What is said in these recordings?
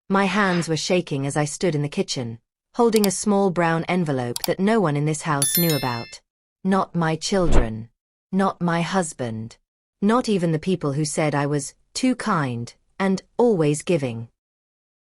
My hands were shaking as I stood in the kitchen, holding a small brown envelope that no one in this house knew about. Not my children. Not my husband. Not even the people who said I was too kind and always giving.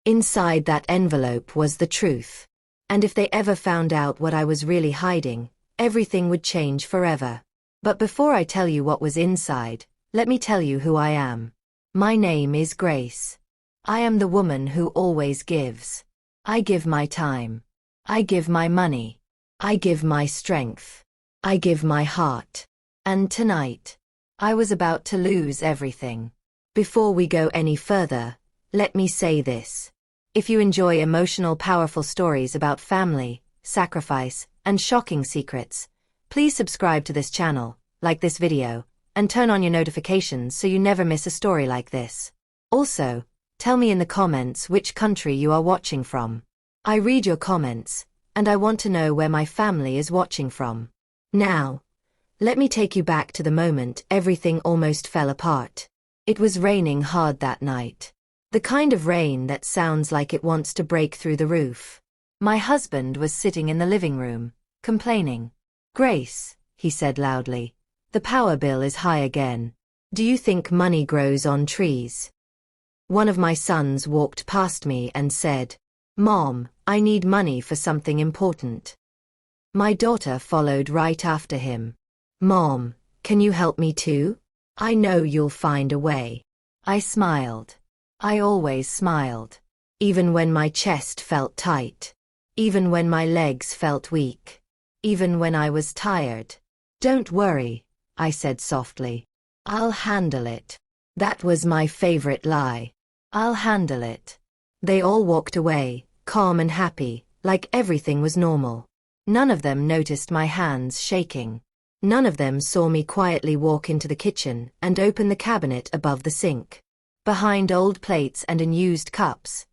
Inside that envelope was the truth. And if they ever found out what I was really hiding, everything would change forever. But before I tell you what was inside, let me tell you who I am. My name is Grace. I am the woman who always gives. I give my time. I give my money. I give my strength. I give my heart. And tonight, I was about to lose everything. Before we go any further, let me say this. If you enjoy emotional, powerful stories about family, sacrifice, and shocking secrets, please subscribe to this channel, like this video, and turn on your notifications so you never miss a story like this. Also, tell me in the comments which country you are watching from. I read your comments, and I want to know where my family is watching from. Now, let me take you back to the moment everything almost fell apart. It was raining hard that night. The kind of rain that sounds like it wants to break through the roof. My husband was sitting in the living room, complaining. "Grace," he said loudly, "the power bill is high again. Do you think money grows on trees?" One of my sons walked past me and said, "Mom, I need money for something important." My daughter followed right after him. "Mom, can you help me too? I know you'll find a way." I smiled. I always smiled. Even when my chest felt tight. Even when my legs felt weak. Even when I was tired. "Don't worry," I said softly. "I'll handle it." That was my favorite lie. I'll handle it. They all walked away, calm and happy, like everything was normal. None of them noticed my hands shaking. None of them saw me quietly walk into the kitchen and open the cabinet above the sink. Behind old plates and unused cups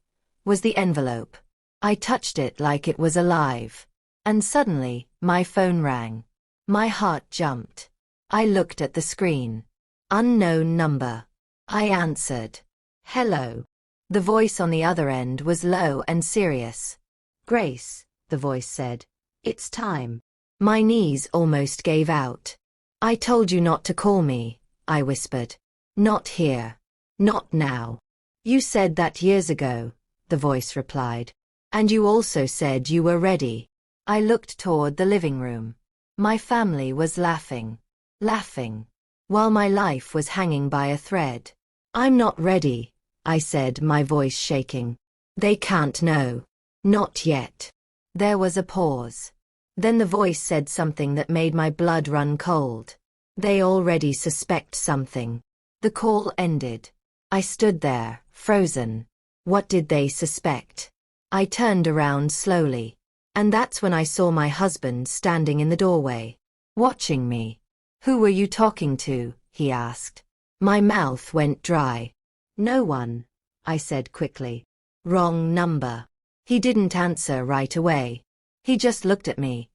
was the envelope. I touched it like it was alive. And suddenly, my phone rang. My heart jumped. I looked at the screen. Unknown number. I answered. "Hello." The voice on the other end was low and serious. "Grace," the voice said. "It's time." My knees almost gave out. "I told you not to call me," I whispered. "Not here. Not now." "You said that years ago," the voice replied. "And you also said you were ready." I looked toward the living room. My family was laughing. Laughing. While my life was hanging by a thread. "I'm not ready," I said, my voice shaking. "They can't know. Not yet." There was a pause. Then the voice said something that made my blood run cold. "They already suspect something." The call ended. I stood there, frozen. What did they suspect? I turned around slowly. And that's when I saw my husband standing in the doorway, watching me. "Who were you talking to?" he asked. My mouth went dry. "No one," I said quickly. "Wrong number." He didn't answer right away. He just looked at me,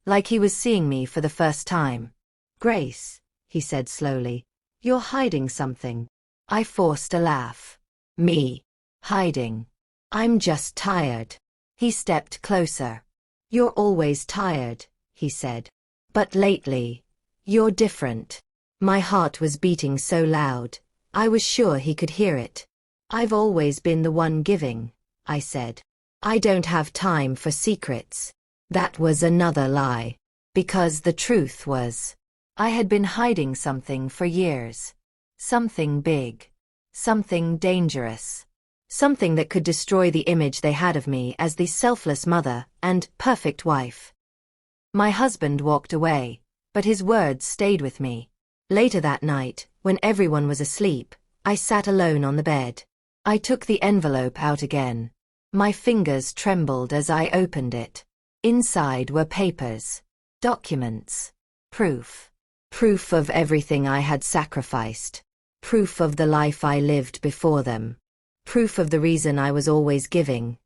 like he was seeing me for the first time. "Grace," he said slowly, "you're hiding something." I forced a laugh. "Me? Hiding? I'm just tired." He stepped closer. "You're always tired," he said. "But lately, you're different." My heart was beating so loud, I was sure he could hear it. "I've always been the one giving," I said. "I don't have time for secrets." That was another lie. Because the truth was, I had been hiding something for years. Something big. Something dangerous. Something that could destroy the image they had of me as the selfless mother and perfect wife. My husband walked away, but his words stayed with me. Later that night, when everyone was asleep, I sat alone on the bed. I took the envelope out again. My fingers trembled as I opened it. Inside were papers. Documents. Proof. Proof of everything I had sacrificed. Proof of the life I lived before them. Proof of the reason I was always giving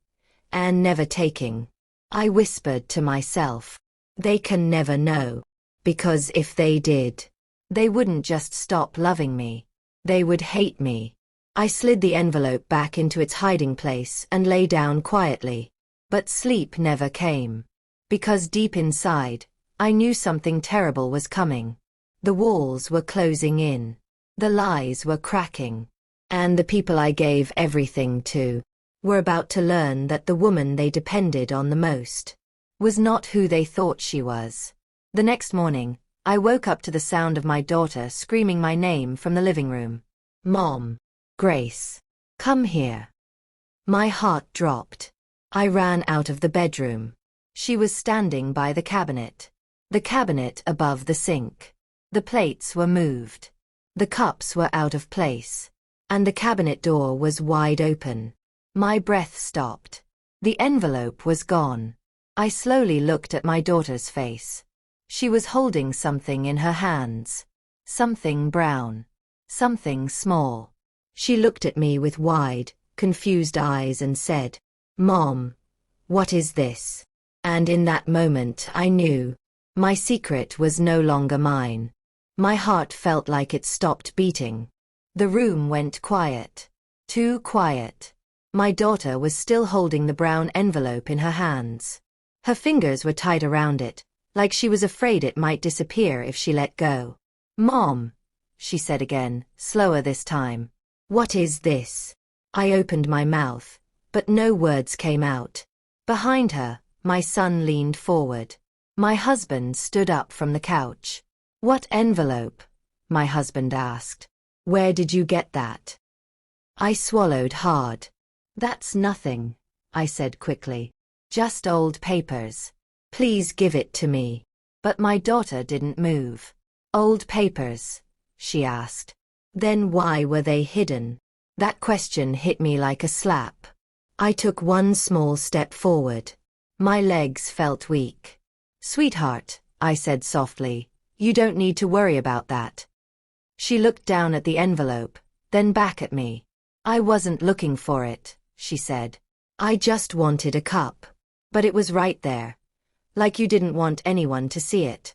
and never taking. I whispered to myself, "They can never know. Because if they did, they wouldn't just stop loving me. They would hate me." I slid the envelope back into its hiding place and lay down quietly. But sleep never came. Because deep inside, I knew something terrible was coming. The walls were closing in. The lies were cracking. And the people I gave everything to were about to learn that the woman they depended on the most was not who they thought she was. The next morning, I woke up to the sound of my daughter screaming my name from the living room. Mom. Grace. Come here. My heart dropped. I ran out of the bedroom. She was standing by the cabinet. The cabinet above the sink. The plates were moved. The cups were out of place. And the cabinet door was wide open. My breath stopped. The envelope was gone. I slowly looked at my daughter's face. She was holding something in her hands. Something brown. Something small. She looked at me with wide, confused eyes and said, "Mom, what is this?" And in that moment I knew. My secret was no longer mine. My heart felt like it stopped beating. The room went quiet. Too quiet. My daughter was still holding the brown envelope in her hands. Her fingers were tight around it, like she was afraid it might disappear if she let go. "Mom," she said again, slower this time. "What is this?" I opened my mouth, but no words came out. Behind her, my son leaned forward. My husband stood up from the couch. "What envelope?" my husband asked. "Where did you get that?" I swallowed hard. "That's nothing," I said quickly. "Just old papers. Please give it to me." But my daughter didn't move. "Old papers?" she asked. "Then why were they hidden?" That question hit me like a slap. I took one small step forward. My legs felt weak. "Sweetheart," I said softly, "you don't need to worry about that." She looked down at the envelope, then back at me. "I wasn't looking for it," she said. "I just wanted a cup. But it was right there. Like you didn't want anyone to see it."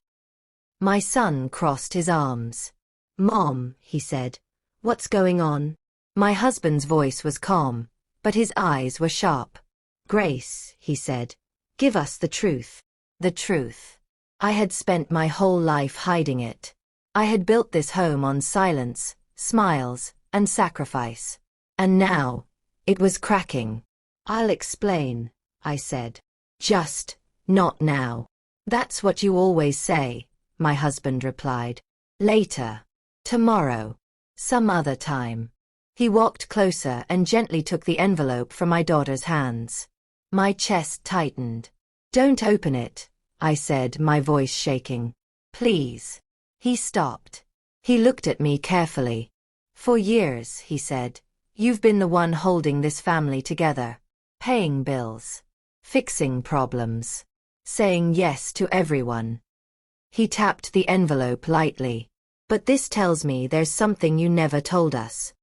My son crossed his arms. "Mom," he said, "what's going on?" My husband's voice was calm, but his eyes were sharp. "Grace," he said, "give us the truth." The truth. I had spent my whole life hiding it. I had built this home on silence, smiles, and sacrifice. And now, it was cracking. "I'll explain," I said. "Just, not now." "That's what you always say," my husband replied. "Later. Tomorrow. Some other time." He walked closer and gently took the envelope from my daughter's hands. My chest tightened. "Don't open it," I said, my voice shaking. "Please." He stopped. He looked at me carefully. "For years," he said, "you've been the one holding this family together. Paying bills. Fixing problems. Saying yes to everyone." He tapped the envelope lightly. "But this tells me there's something you never told us."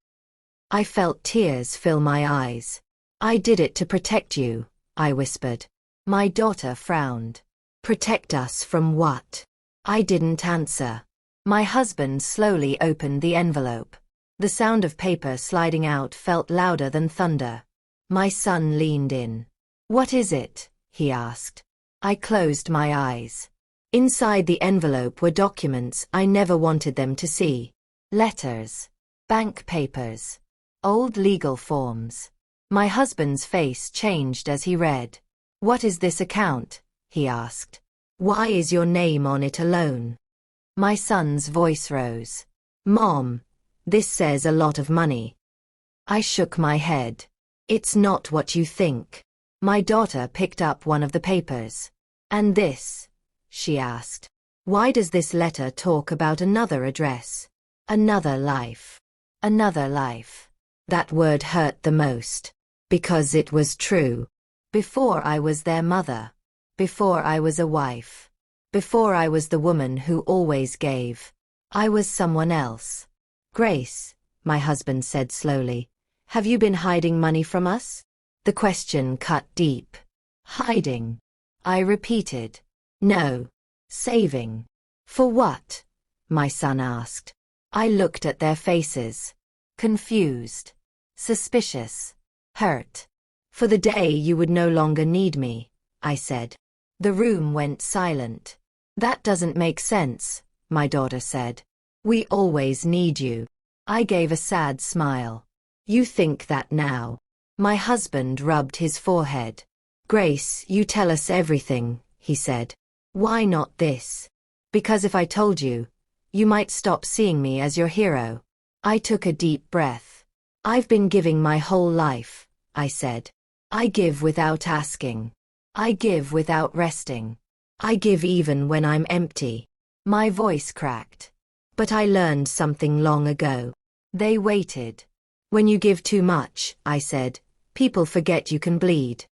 I felt tears fill my eyes. "I did it to protect you," I whispered. My daughter frowned. "Protect us from what?" I didn't answer. My husband slowly opened the envelope. The sound of paper sliding out felt louder than thunder. My son leaned in. "What is it?" he asked. I closed my eyes. Inside the envelope were documents I never wanted them to see. Letters. Bank papers. Old legal forms. My husband's face changed as he read. "What is this account?" he asked. "Why is your name on it alone?" My son's voice rose. "Mom, this says a lot of money." I shook my head. "It's not what you think." My daughter picked up one of the papers. "And this?" she asked. "Why does this letter talk about another address? Another life. Another life." That word hurt the most. Because it was true. Before I was their mother. Before I was a wife. Before I was the woman who always gave. I was someone else. "Grace," my husband said slowly, "have you been hiding money from us?" The question cut deep. "Hiding?" I repeated. "No. Saving." "For what?" my son asked. I looked at their faces. Confused. suspicious, hurt. For the day you would no longer need me, I said. The room went silent. That doesn't make sense, my daughter said. We always need you. I gave a sad smile. You think that now? My husband rubbed his forehead. Grace, you tell us everything, he said. Why not this? Because if I told you, you might stop seeing me as your hero. I took a deep breath. I've been giving my whole life, I said. I give without asking. I give without resting. I give even when I'm empty. My voice cracked. But I learned something long ago. They waited. When you give too much, I said, people forget you can bleed.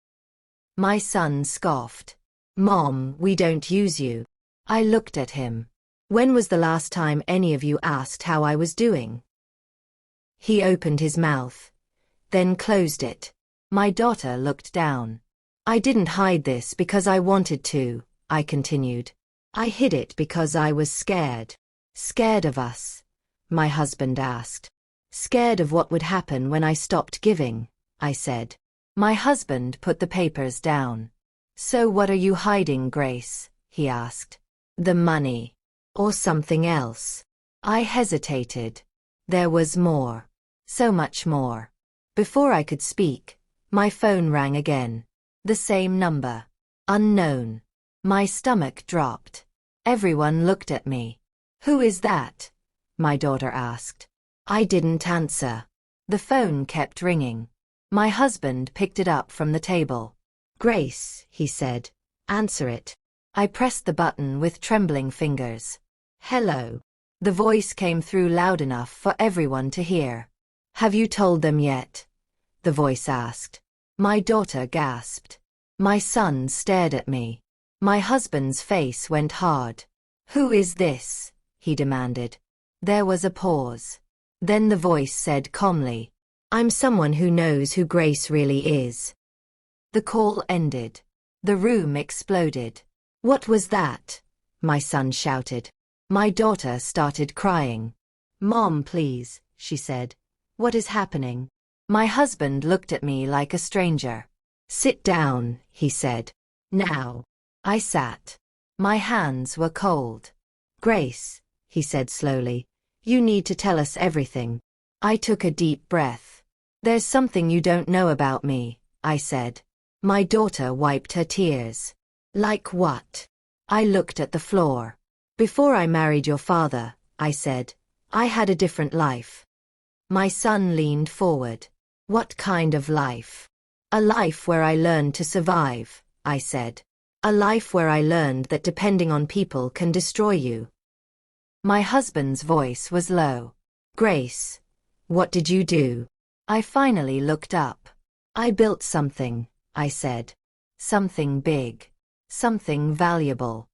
My son scoffed. Mom, we don't use you. I looked at him. When was the last time any of you asked how I was doing? He opened his mouth, then closed it. My daughter looked down. I didn't hide this because I wanted to, I continued. I hid it because I was scared. Scared of us? My husband asked. Scared of what would happen when I stopped giving, I said. My husband put the papers down. So what are you hiding, Grace? He asked. The money. Or something else. I hesitated. There was more. So much more. Before I could speak, my phone rang again. The same number. Unknown. My stomach dropped. Everyone looked at me. Who is that? My daughter asked. I didn't answer. The phone kept ringing. My husband picked it up from the table. Grace, he said. Answer it. I pressed the button with trembling fingers. Hello. The voice came through loud enough for everyone to hear. Have you told them yet? The voice asked. My daughter gasped. My son stared at me. My husband's face went hard. Who is this? He demanded. There was a pause. Then the voice said calmly, I'm someone who knows who Grace really is. The call ended. The room exploded. What was that? My son shouted. My daughter started crying. Mom, please, she said. What is happening? My husband looked at me like a stranger. Sit down, he said. Now. I sat. My hands were cold. Grace, he said slowly, you need to tell us everything. I took a deep breath. There's something you don't know about me, I said. My daughter wiped her tears. Like what? I looked at the floor. Before I married your father, I said, I had a different life. My son leaned forward. What kind of life? A life where I learned to survive, I said. A life where I learned that depending on people can destroy you. My husband's voice was low. Grace, what did you do? I finally looked up. I built something, I said. Something big. Something valuable.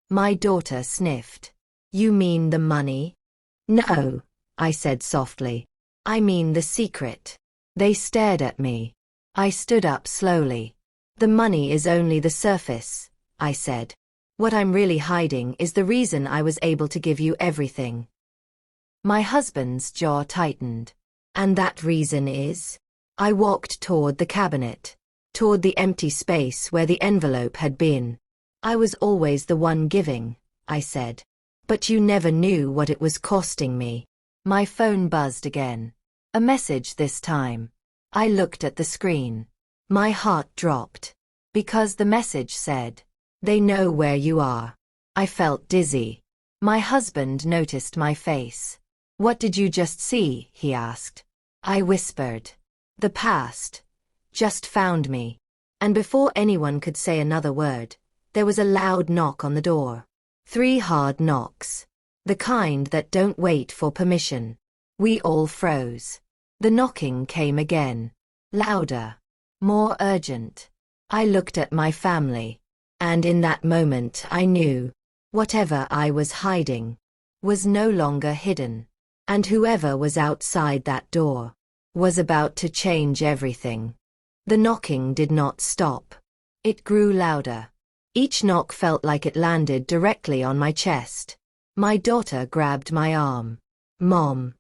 My daughter sniffed. You mean the money? No, I said softly. I mean the secret. They stared at me. I stood up slowly. The money is only the surface, I said. What I'm really hiding is the reason I was able to give you everything. My husband's jaw tightened. And that reason is? I walked toward the cabinet, toward the empty space where the envelope had been. I was always the one giving, I said. But you never knew what it was costing me. My phone buzzed again. A message this time. I looked at the screen. My heart dropped. Because the message said, they know where you are. I felt dizzy. My husband noticed my face. What did you just see? He asked. I whispered. The past. Just found me. And before anyone could say another word, there was a loud knock on the door. 3 hard knocks. The kind that don't wait for permission. We all froze. The knocking came again. Louder. More urgent. I looked at my family. And in that moment I knew. Whatever I was hiding was no longer hidden. And whoever was outside that door was about to change everything. The knocking did not stop. It grew louder. Each knock felt like it landed directly on my chest. My daughter grabbed my arm. Mom.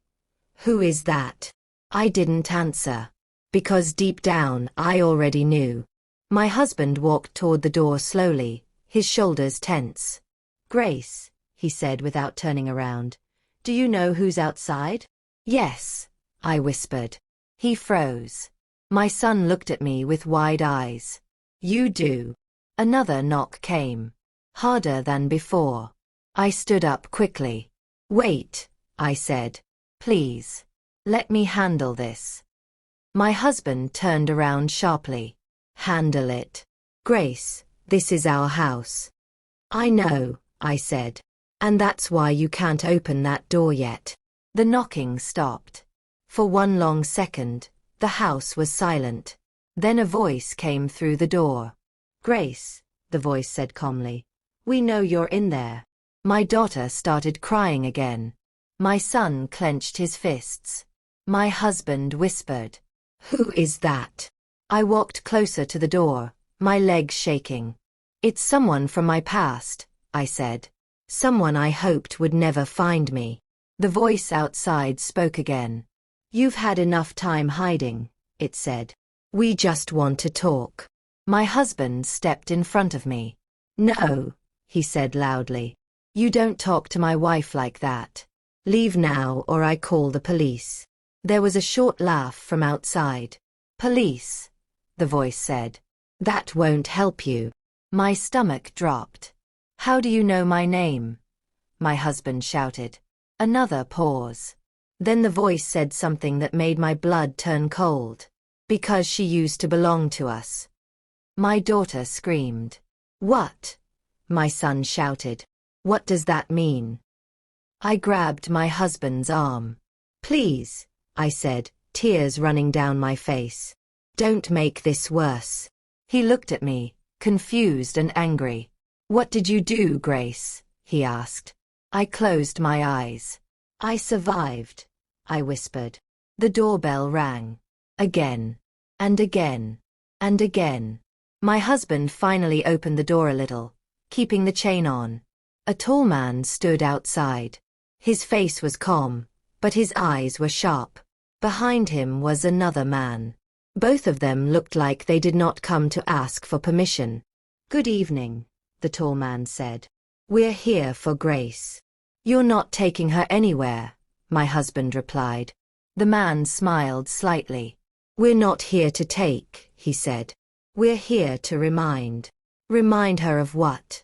Who is that? I didn't answer. Because deep down, I already knew. My husband walked toward the door slowly, his shoulders tense. Grace, he said without turning around. Do you know who's outside? Yes, I whispered. He froze. My son looked at me with wide eyes. You do. Another knock came. Harder than before. I stood up quickly. Wait, I said. Please. Let me handle this. My husband turned around sharply. Handle it. Grace, this is our house. I know, I said. And that's why you can't open that door yet. The knocking stopped. For one long second, the house was silent. Then a voice came through the door. Grace, the voice said calmly. We know you're in there. My daughter started crying again. My son clenched his fists. My husband whispered. Who is that? I walked closer to the door, my legs shaking. It's someone from my past, I said. Someone I hoped would never find me. The voice outside spoke again. You've had enough time hiding, it said. We just want to talk. My husband stepped in front of me. No, he said loudly. You don't talk to my wife like that. Leave now or I call the police. There was a short laugh from outside. Police, the voice said. That won't help you. My stomach dropped. How do you know my name? My husband shouted. Another pause. Then the voice said something that made my blood turn cold. Because she used to belong to us. My daughter screamed. What? My son shouted. What does that mean? I grabbed my husband's arm. Please, I said, tears running down my face. Don't make this worse. He looked at me, confused and angry. What did you do, Grace? He asked. I closed my eyes. I survived, I whispered. The doorbell rang. Again. And again. And again. My husband finally opened the door a little, keeping the chain on. A tall man stood outside. His face was calm, but his eyes were sharp. Behind him was another man. Both of them looked like they did not come to ask for permission. Good evening, the tall man said. We're here for Grace. You're not taking her anywhere, my husband replied. The man smiled slightly. We're not here to take, he said. We're here to remind. Remind her of what?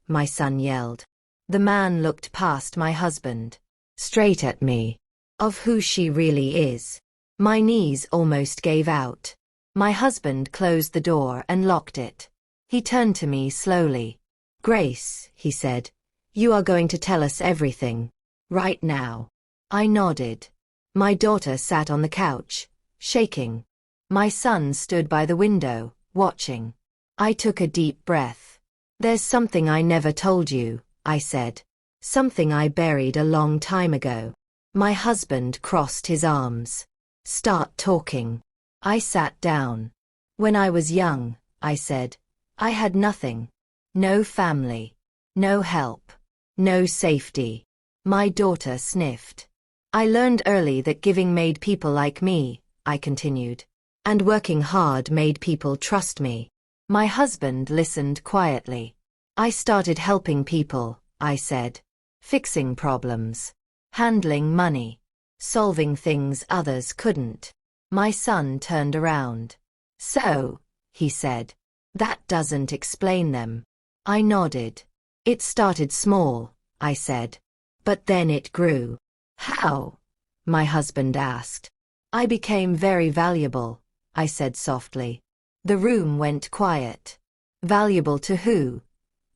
My son yelled. The man looked past my husband. Straight at me. Of who she really is. My knees almost gave out. My husband closed the door and locked it. He turned to me slowly. Grace, he said, you are going to tell us everything. Right now. I nodded. My daughter sat on the couch, shaking. My son stood by the window, watching. I took a deep breath. There's something I never told you, I said. Something I buried a long time ago. My husband crossed his arms. Start talking. I sat down. When I was young, I said, I had nothing. No family. No help. No safety. My daughter sniffed. I learned early that giving made people like me, I continued. And working hard made people trust me. My husband listened quietly. I started helping people, I said. Fixing problems. Handling money. Solving things others couldn't. My son turned around. So, he said, that doesn't explain them. I nodded. It started small, I said. But then it grew. How? My husband asked. I became very valuable, I said softly. The room went quiet. Valuable to who?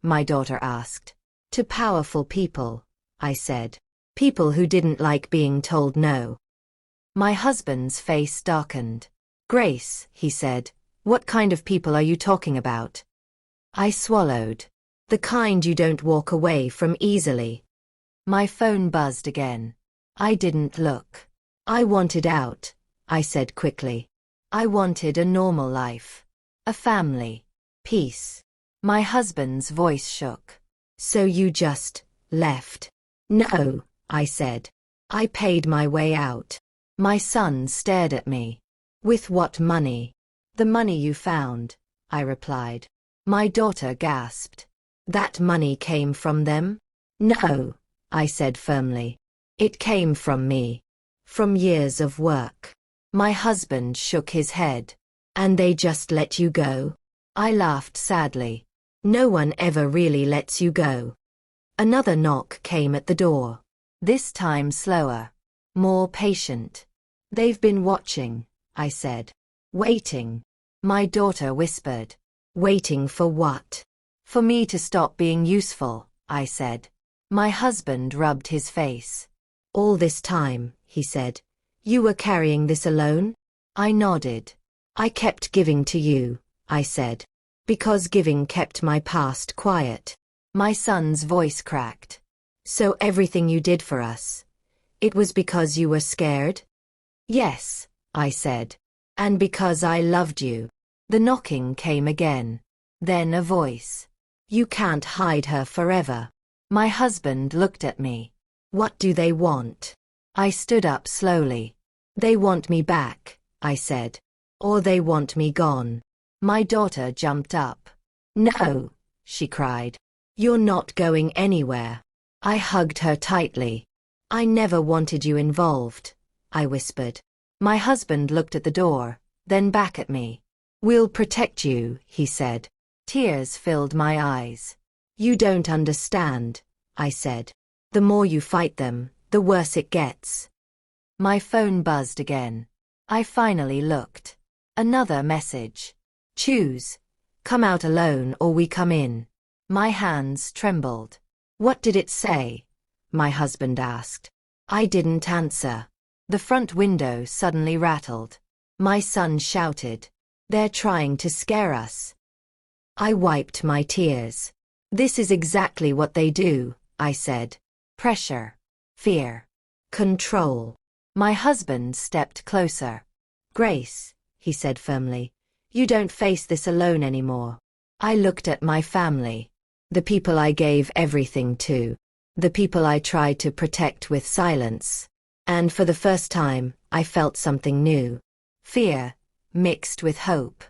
My daughter asked. To powerful people, I said. People who didn't like being told no. My husband's face darkened. Grace, he said, what kind of people are you talking about? I swallowed. The kind you don't walk away from easily. My phone buzzed again. I didn't look. I wanted out, I said quickly. I wanted a normal life. A family. Peace. My husband's voice shook. So you just left? No, I said. I paid my way out. My son stared at me. With what money? The money you found, I replied. My daughter gasped. That money came from them? No, I said firmly. It came from me. From years of work. My husband shook his head. And they just let you go? I laughed sadly. No one ever really lets you go. Another knock came at the door. This time slower. More patient. They've been watching, I said. Waiting. My daughter whispered. Waiting for what? For me to stop being useful, I said. My husband rubbed his face. All this time, he said. You were carrying this alone? I nodded. I kept giving to you, I said. Because giving kept my past quiet. My son's voice cracked. So everything you did for us, it was because you were scared? Yes, I said. And because I loved you. The knocking came again. Then a voice. You can't hide her forever. My husband looked at me. What do they want? I stood up slowly. They want me back, I said. Or they want me gone. My daughter jumped up. No, she cried. You're not going anywhere. I hugged her tightly. I never wanted you involved, I whispered. My husband looked at the door, then back at me. We'll protect you, he said. Tears filled my eyes. You don't understand, I said. The more you fight them, the worse it gets. My phone buzzed again. I finally looked. Another message. Choose. Come out alone or we come in. My hands trembled. What did it say? My husband asked. I didn't answer. The front window suddenly rattled. My son shouted. They're trying to scare us. I wiped my tears. This is exactly what they do, I said. Pressure. Fear. Control. My husband stepped closer. Grace, he said firmly, you don't face this alone anymore. I looked at my family. The people I gave everything to. The people I tried to protect with silence. And for the first time, I felt something new. Fear, mixed with hope.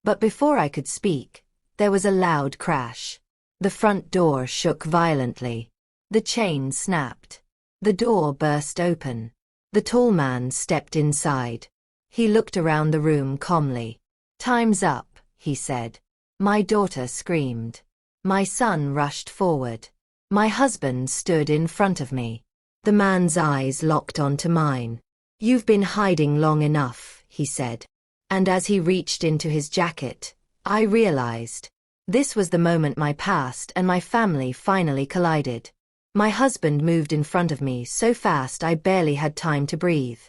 But before I could speak, there was a loud crash. The front door shook violently. The chain snapped. The door burst open. The tall man stepped inside. He looked around the room calmly. Time's up, he said. My daughter screamed. My son rushed forward. My husband stood in front of me. The man's eyes locked onto mine. You've been hiding long enough, he said. And as he reached into his jacket, I realized. This was the moment my past and my family finally collided. My husband moved in front of me so fast I barely had time to breathe.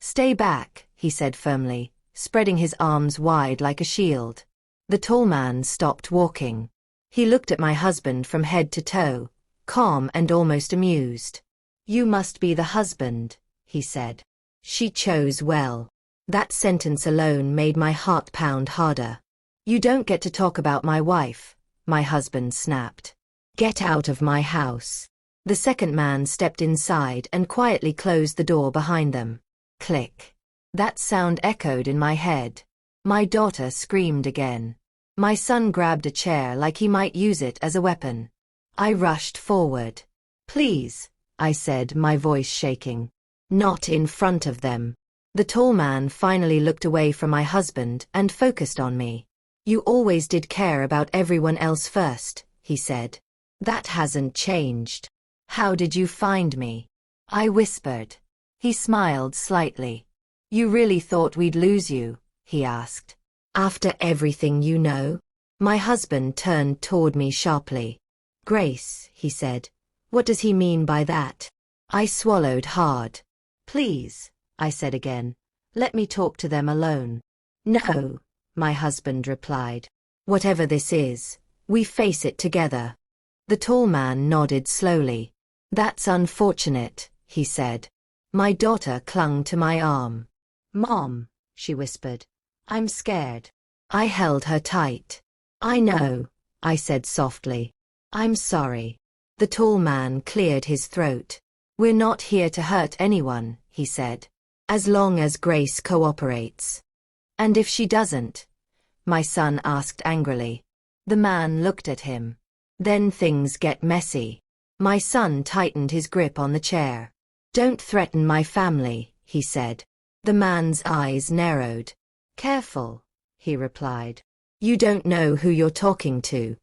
Stay back, he said firmly, spreading his arms wide like a shield. The tall man stopped walking. He looked at my husband from head to toe, calm and almost amused. You must be the husband, he said. She chose well. That sentence alone made my heart pound harder. You don't get to talk about my wife, my husband snapped. Get out of my house. The second man stepped inside and quietly closed the door behind them. Click. That sound echoed in my head. My daughter screamed again. My son grabbed a chair like he might use it as a weapon. I rushed forward. Please, I said, my voice shaking. Not in front of them. The tall man finally looked away from my husband and focused on me. You always did care about everyone else first, he said. That hasn't changed. How did you find me? I whispered. He smiled slightly. You really thought we'd lose you? He asked. After everything you know? My husband turned toward me sharply. Grace, he said. What does he mean by that? I swallowed hard. Please, I said again. Let me talk to them alone. No, my husband replied. Whatever this is, we face it together. The tall man nodded slowly. That's unfortunate, he said. My daughter clung to my arm. Mom, she whispered. I'm scared. I held her tight. I know, I said softly. I'm sorry. The tall man cleared his throat. We're not here to hurt anyone, he said. As long as Grace cooperates. And if she doesn't? My son asked angrily. The man looked at him. Then things get messy. My son tightened his grip on the chair. Don't threaten my family, he said. The man's eyes narrowed. Careful, he replied. You don't know who you're talking to.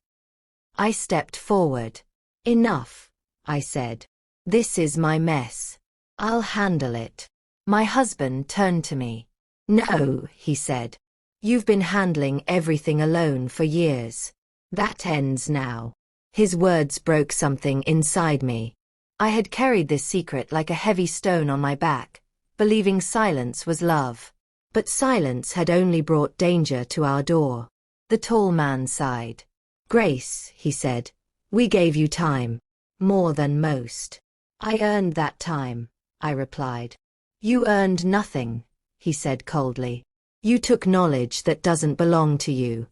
I stepped forward. Enough, I said. This is my mess. I'll handle it. My husband turned to me. No, he said. You've been handling everything alone for years. That ends now. His words broke something inside me. I had carried this secret like a heavy stone on my back, believing silence was love. But silence had only brought danger to our door. The tall man sighed. Grace, he said, we gave you time. More than most. I earned that time, I replied. You earned nothing, he said coldly. You took knowledge that doesn't belong to you.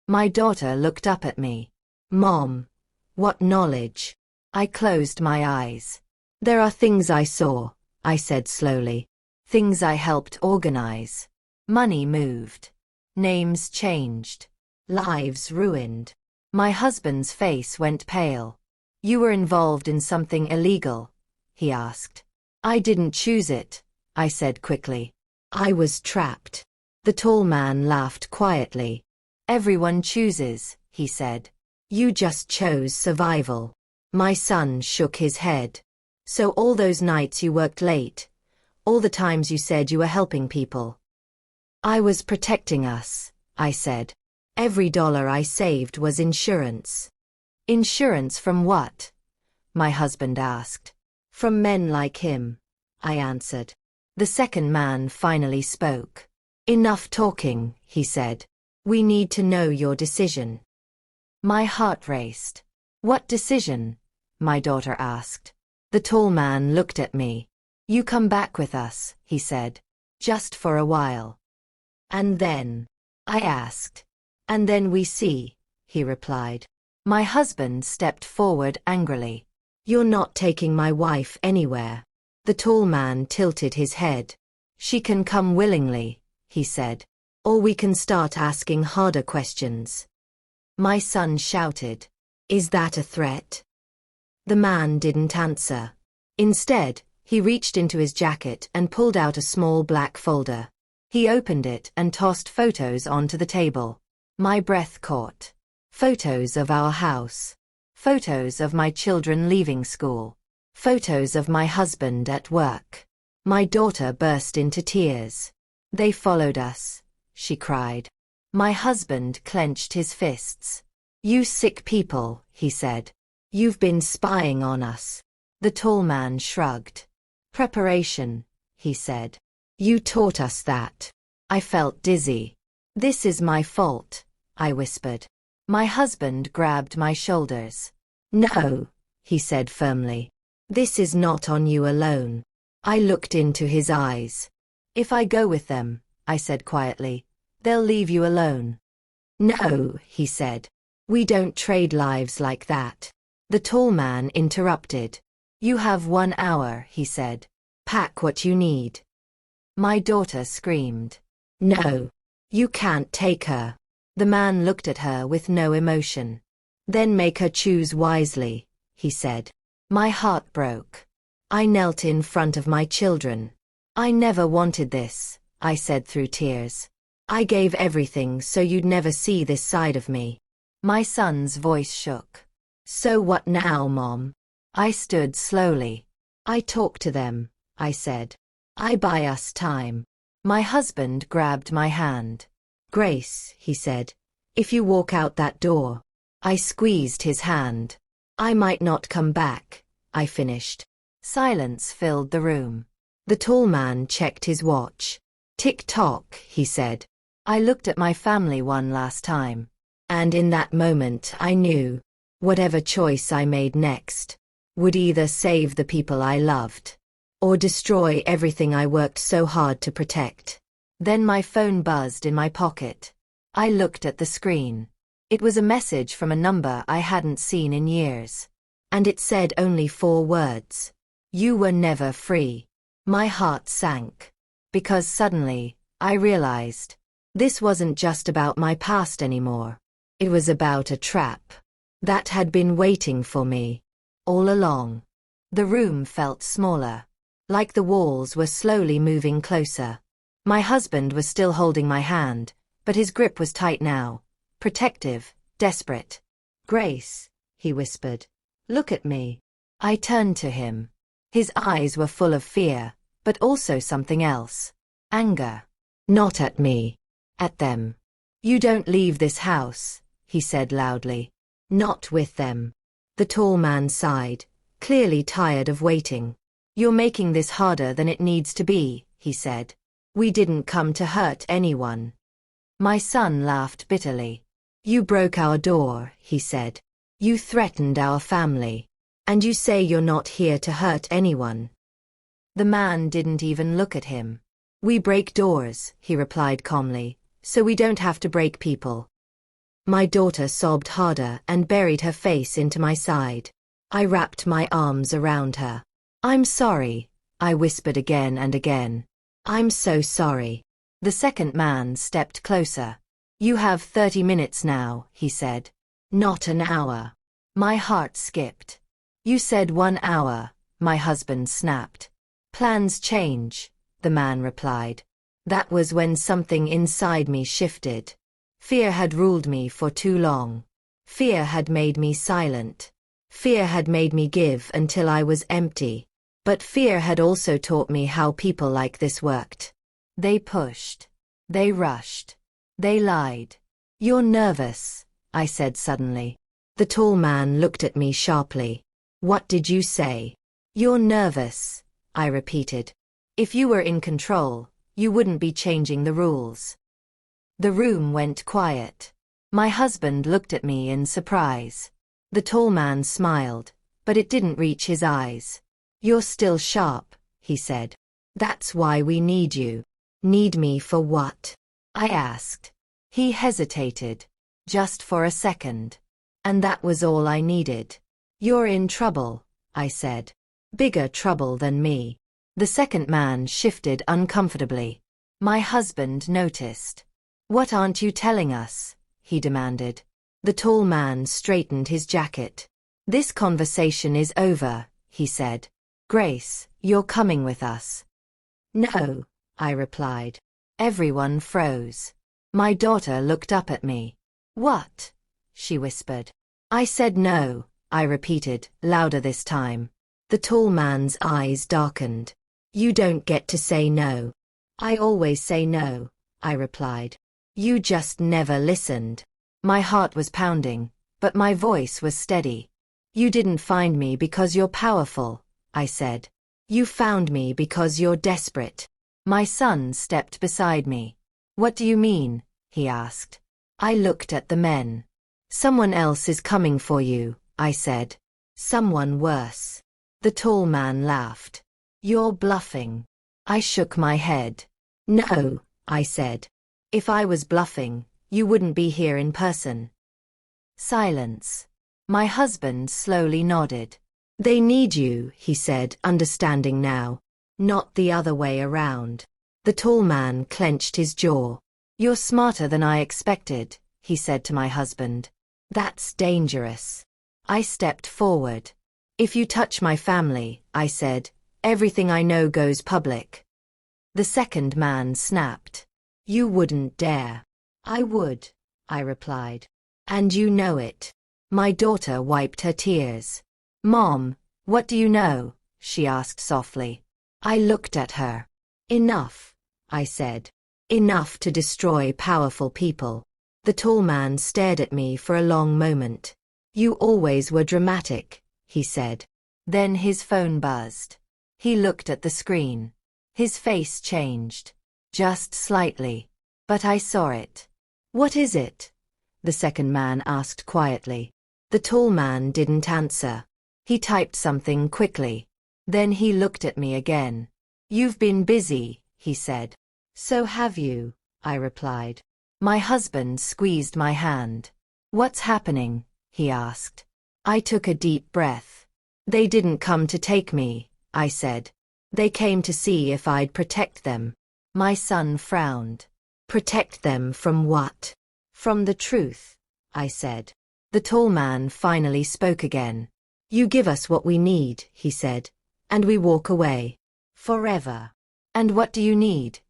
My daughter looked up at me. Mom, what knowledge? I closed my eyes. There are things I saw, I said slowly. Things I helped organize. Money moved. Names changed. Lives ruined. My husband's face went pale. You were involved in something illegal, he asked. I didn't choose it, I said quickly. I was trapped. The tall man laughed quietly. Everyone chooses, he said. You just chose survival. My son shook his head. So all those nights you worked late, all the times you said you were helping people. I was protecting us, I said. Every dollar I saved was insurance. Insurance from what? My husband asked. From men like him, I answered. The second man finally spoke. Enough talking, he said. We need to know your decision. My heart raced. What decision? My daughter asked. The tall man looked at me. You come back with us, he said. Just for a while. And then? I asked. And then we see, he replied. My husband stepped forward angrily. You're not taking my wife anywhere. The tall man tilted his head. She can come willingly, he said. Or we can start asking harder questions. My son shouted. Is that a threat? The man didn't answer. Instead, he reached into his jacket and pulled out a small black folder. He opened it and tossed photos onto the table. My breath caught. Photos of our house. Photos of my children leaving school. Photos of my husband at work. My daughter burst into tears. They followed us, she cried. My husband clenched his fists. You sick people, he said. You've been spying on us. The tall man shrugged. Preparation, he said. You taught us that. I felt dizzy. This is my fault, I whispered. My husband grabbed my shoulders. No, he said firmly. This is not on you alone. I looked into his eyes. If I go with them, I said quietly, they'll leave you alone. No, he said. We don't trade lives like that. The tall man interrupted. You have 1 hour, he said. Pack what you need. My daughter screamed. No. You can't take her. The man looked at her with no emotion. Then make her choose wisely, he said. My heart broke. I knelt in front of my children. I never wanted this, I said through tears. I gave everything so you'd never see this side of me. My son's voice shook. So what now, Mom? I stood slowly. I talk to them, I said. I buy us time. My husband grabbed my hand. Grace, he said, if you walk out that door. I squeezed his hand. I might not come back, I finished. Silence filled the room. The tall man checked his watch. Tick-tock, he said. I looked at my family one last time. And in that moment I knew, whatever choice I made next, would either save the people I loved, or destroy everything I worked so hard to protect. Then my phone buzzed in my pocket. I looked at the screen. It was a message from a number I hadn't seen in years. And it said only 4 words. You were never free. My heart sank. Because suddenly, I realized, this wasn't just about my past anymore. It was about a trap that had been waiting for me all along. The room felt smaller, like the walls were slowly moving closer. My husband was still holding my hand, but his grip was tight now, protective, desperate. "Grace," he whispered, "look at me." I turned to him. His eyes were full of fear, but also something else. Anger. Not at me. At them. "You don't leave this house," he said loudly. "Not with them." The tall man sighed, clearly tired of waiting. "You're making this harder than it needs to be," he said. "We didn't come to hurt anyone." My son laughed bitterly. "You broke our door," he said. "You threatened our family. And you say you're not here to hurt anyone." The man didn't even look at him. "We break doors," he replied calmly, "so we don't have to break people." My daughter sobbed harder and buried her face into my side. I wrapped my arms around her. "I'm sorry," I whispered again and again. "I'm so sorry." The second man stepped closer. "You have 30 minutes now," he said. "Not an hour." My heart skipped. "You said 1 hour," my husband snapped. "Plans change," the man replied. That was when something inside me shifted. Fear had ruled me for too long. Fear had made me silent. Fear had made me give until I was empty. But fear had also taught me how people like this worked. They pushed. They rushed. They lied. "You're nervous," I said suddenly. The tall man looked at me sharply. "What did you say?" "You're nervous," I repeated. "If you were in control, you wouldn't be changing the rules." The room went quiet. My husband looked at me in surprise. The tall man smiled, but it didn't reach his eyes. "You're still sharp," he said. "That's why we need you." "Need me for what?" I asked. He hesitated. Just for a second. And that was all I needed. "You're in trouble," I said. "Bigger trouble than me." The second man shifted uncomfortably. My husband noticed. "What aren't you telling us?" he demanded. The tall man straightened his jacket. "This conversation is over," he said. "Grace, you're coming with us." "No," I replied. Everyone froze. My daughter looked up at me. "What?" she whispered. I said no, I repeated, louder this time. The tall man's eyes darkened. "You don't get to say no." "I always say no," I replied. "You just never listened." My heart was pounding, but my voice was steady. "You didn't find me because you're powerful," I said. "You found me because you're desperate." My son stepped beside me. "What do you mean?" he asked. I looked at the men. "Someone else is coming for you," I said. "Someone worse." The tall man laughed. "You're bluffing." I shook my head. "No," I said. "If I was bluffing, you wouldn't be here in person." Silence. My husband slowly nodded. "They need you," he said, understanding now. "Not the other way around." The tall man clenched his jaw. "You're smarter than I expected," he said to my husband. "That's dangerous." I stepped forward. "If you touch my family," I said, "everything I know goes public." The second man snapped. "You wouldn't dare." "I would," I replied. "And you know it." My daughter wiped her tears. "Mom, what do you know?" she asked softly. I looked at her. "Enough," I said. "Enough to destroy powerful people." The tall man stared at me for a long moment. "You always were dramatic," he said. Then his phone buzzed. He looked at the screen. His face changed. Just slightly. But I saw it. "What is it?" the second man asked quietly. The tall man didn't answer. He typed something quickly. Then he looked at me again. "You've been busy," he said. "So have you," I replied. My husband squeezed my hand. "What's happening?" he asked. I took a deep breath. "They didn't come to take me," I said. They came to see if I'd protect them. My son frowned. Protect them from what? From the truth, I said. The tall man finally spoke again. You give us what we need, he said, and we walk away. Forever. And what do you need?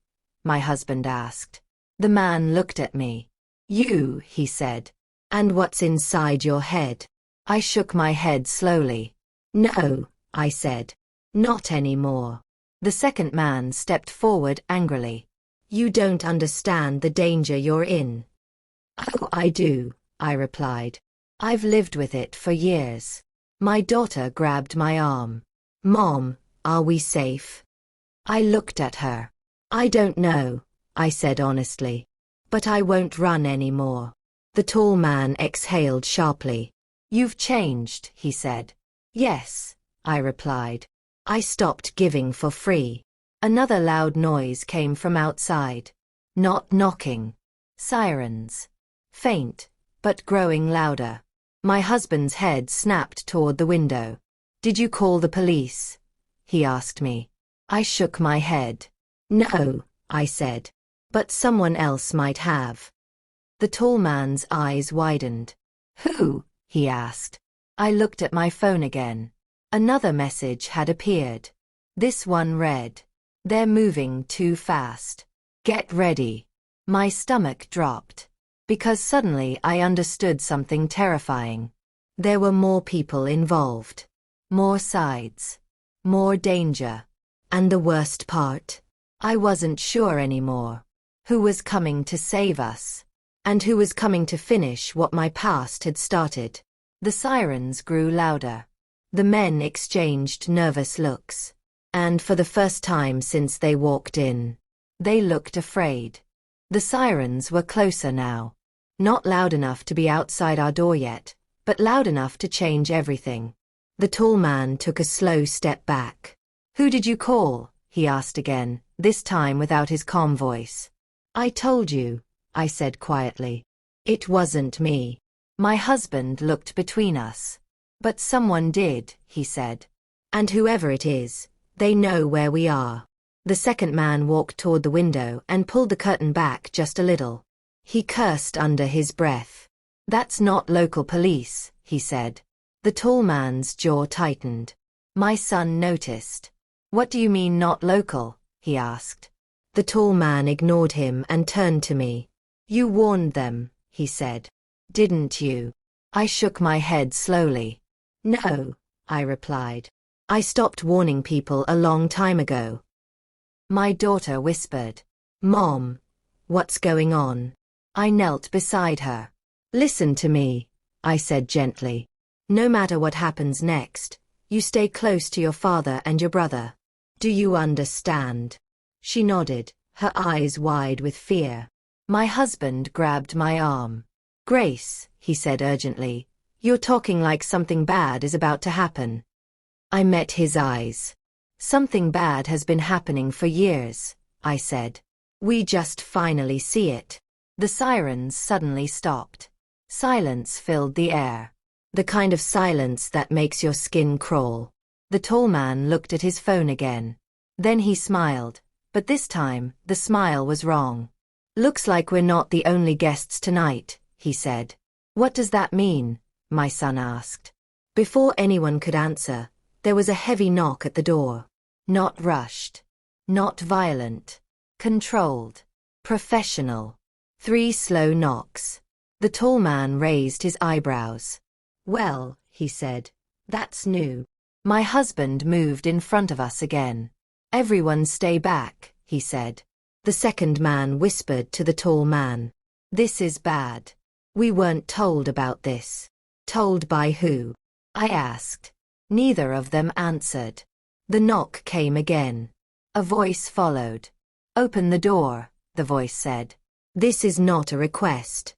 My husband asked. The man looked at me. You, he said. And what's inside your head? I shook my head slowly. No, I said. Not anymore. The second man stepped forward angrily. You don't understand the danger you're in. Oh, I do, I replied. I've lived with it for years. My daughter grabbed my arm. Mom, are we safe? I looked at her. I don't know, I said honestly. But I won't run anymore. The tall man exhaled sharply. You've changed, he said. Yes, I replied. I stopped giving for free. Another loud noise came from outside. Not knocking. Sirens. Faint, but growing louder. My husband's head snapped toward the window. Did you call the police? He asked me. I shook my head. No, I said. But someone else might have. The tall man's eyes widened. Who? He asked. I looked at my phone again. Another message had appeared. This one read, they're moving too fast. Get ready. My stomach dropped. Because suddenly I understood something terrifying. There were more people involved. More sides. More danger. And the worst part? I wasn't sure anymore. Who was coming to save us? And who was coming to finish what my past had started? The sirens grew louder. The men exchanged nervous looks. And for the first time since they walked in, they looked afraid. The sirens were closer now. Not loud enough to be outside our door yet, but loud enough to change everything. The tall man took a slow step back. Who did you call? He asked again, this time without his calm voice. I told you, I said quietly. It wasn't me. My husband looked between us. But someone did, he said. And whoever it is, they know where we are. The second man walked toward the window and pulled the curtain back just a little. He cursed under his breath. That's not local police, he said. The tall man's jaw tightened. My son noticed. What do you mean not local? He asked. The tall man ignored him and turned to me. You warned them, he said. Didn't you? I shook my head slowly. No, I replied. I stopped warning people a long time ago. My daughter whispered. Mom, what's going on? I knelt beside her. Listen to me, I said gently. No matter what happens next, you stay close to your father and your brother. Do you understand? She nodded, her eyes wide with fear. My husband grabbed my arm. Grace, he said urgently, you're talking like something bad is about to happen. I met his eyes. Something bad has been happening for years, I said. We just finally see it. The sirens suddenly stopped. Silence filled the air. The kind of silence that makes your skin crawl. The tall man looked at his phone again. Then he smiled, but this time, the smile was wrong. Looks like we're not the only guests tonight, he said. What does that mean? My son asked. Before anyone could answer, there was a heavy knock at the door. Not rushed. Not violent. Controlled. Professional. 3 slow knocks. The tall man raised his eyebrows. Well, he said, that's new. My husband moved in front of us again. Everyone stay back, he said. The second man whispered to the tall man. This is bad. We weren't told about this. Told by who? I asked. Neither of them answered. The knock came again. A voice followed. Open the door, the voice said. This is not a request.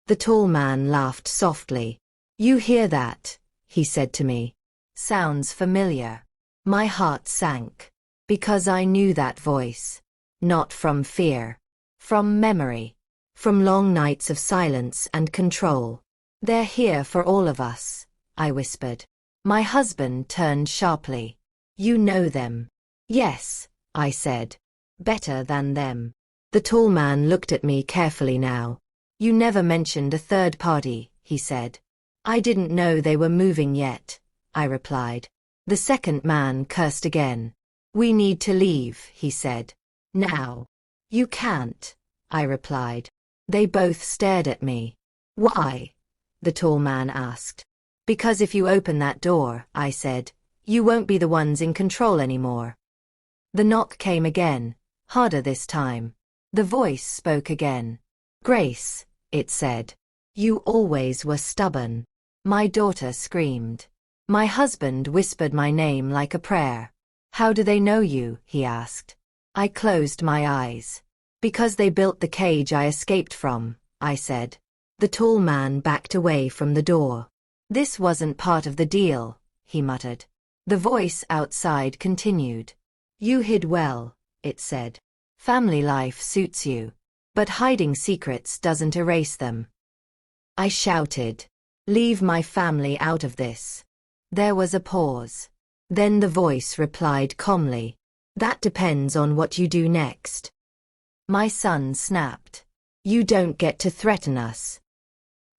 The tall man laughed softly. You hear that? He said to me. Sounds familiar. My heart sank. Because I knew that voice. Not from fear. From memory. From long nights of silence and control. They're here for all of us, I whispered. My husband turned sharply. You know them. Yes, I said. Better than them. The tall man looked at me carefully now. You never mentioned a third party, he said. I didn't know they were moving yet, I replied. The second man cursed again. We need to leave, he said. Now. You can't, I replied. They both stared at me. Why? The tall man asked. Because if you open that door, I said, you won't be the ones in control anymore. The knock came again, harder this time. The voice spoke again. Grace, it said. You always were stubborn. My daughter screamed. My husband whispered my name like a prayer. How do they know you? He asked. I closed my eyes. Because they built the cage I escaped from, I said. The tall man backed away from the door. This wasn't part of the deal, he muttered. The voice outside continued. You hid well, it said. Family life suits you. But hiding secrets doesn't erase them. I shouted. Leave my family out of this. There was a pause. Then the voice replied calmly. That depends on what you do next. My son snapped. You don't get to threaten us.